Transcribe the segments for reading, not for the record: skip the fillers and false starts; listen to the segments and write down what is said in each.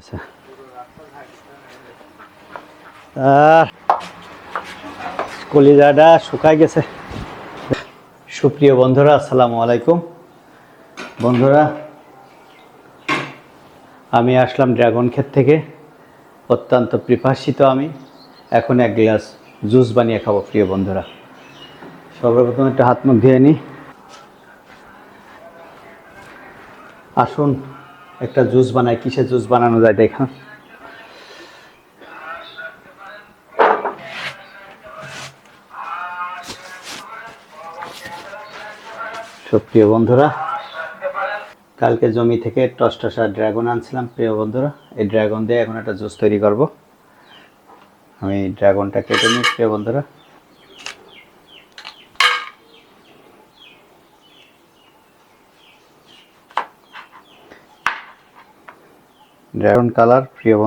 আচ্ছা আর কলিজাটা শুকায় গেছে। সুপ্রিয় বন্ধুরা, আসসালামু আলাইকুম। বন্ধুরা, আমি আসলাম ড্রাগন ক্ষেত থেকে। অত্যন্ত পিপাসিত আমি। এখন এক গ্লাস জুস বানিয়ে খাবো। প্রিয় বন্ধুরা, সর্বপ্রথম একটু হাত মুখ ধুয়ে নিই। আসুন একটা জুস বানাই। কিসের জুস বানানো যায় দেখুন। সুপ্রিয় বন্ধুরা, কালকে জমি থেকে টসটসা ড্রাগন আনছিলাম। প্রিয় বন্ধুরা, এই ড্রাগন দিয়ে এখন একটা জুস তৈরি করব। আমি ড্রাগনটা কেটে নিই। প্রিয় বন্ধুরা, ড্রাগন কালার। প্রিয়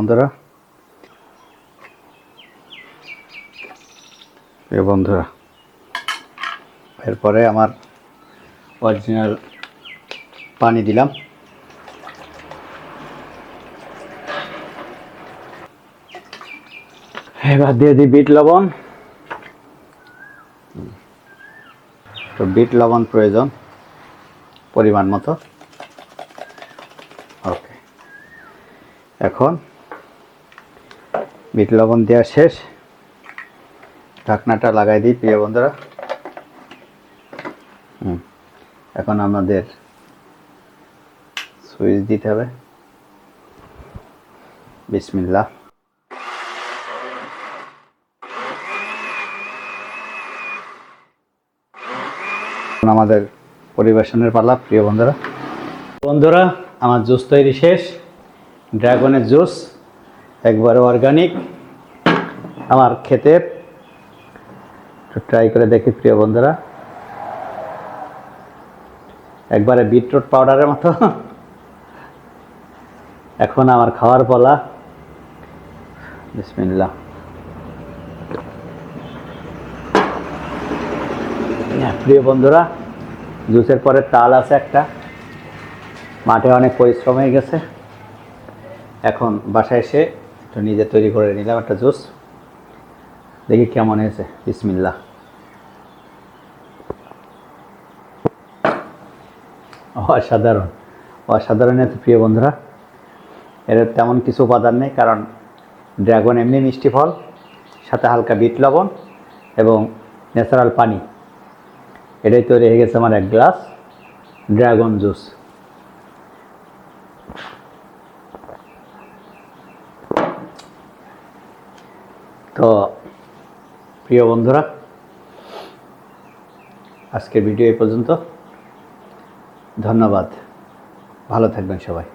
বন্ধুরা, এরপরে আমার অরিজিনাল পানি দিলাম। এবার দিয়ে দিই বিট লবণ। তো বিট লবণ প্রয়োজন পরিমাণ মতো। ওকে, এখন বিট লবণ দেওয়া শেষ। ঢাকনাটা লাগাই দিই। প্রিয় বন্ধুরা, এখন আমাদের সুইচ দিতে হবে। বিসমিল্লাহ। আমাদের পরিবেশনের পালা। প্রিয় বন্ধুরা, আমার জুস তৈরি শেষ। ড্রাগনের জুস, একবারে অর্গানিক, আমার ক্ষেতের। ট্রাই করে দেখি। প্রিয় বন্ধুরা, একবারে বিটরুট পাউডারের মতো। এখন আমার খাওয়ার পালা। বিসমিল্লাহ। প্রিয় বন্ধুরা, জুসের পরে তাল আছে একটা। মাঠে অনেক পরিশ্রম হয়ে গেছে। এখন বাসায় এসে একটু নিজে তৈরি করে নিলাম একটা জুস। দেখি কেমন হয়েছে। বিসমিল্লাহ। অসাধারণ, অসাধারণ হয়েছে। প্রিয় বন্ধুরা, এর তেমন কিছু উপাদান নেই, কারণ ড্রাগন এমনি মিষ্টি ফল, সাথে হালকা বিট লবণ এবং ন্যাচারাল পানি। এটাই তৈরি হয়ে গেছে আমার এক গ্লাস ড্রাগন জুস। তো প্রিয় বন্ধুরা, আজকের ভিডিও এই পর্যন্ত। ধন্যবাদ। ভালো থাকবেন সবাই।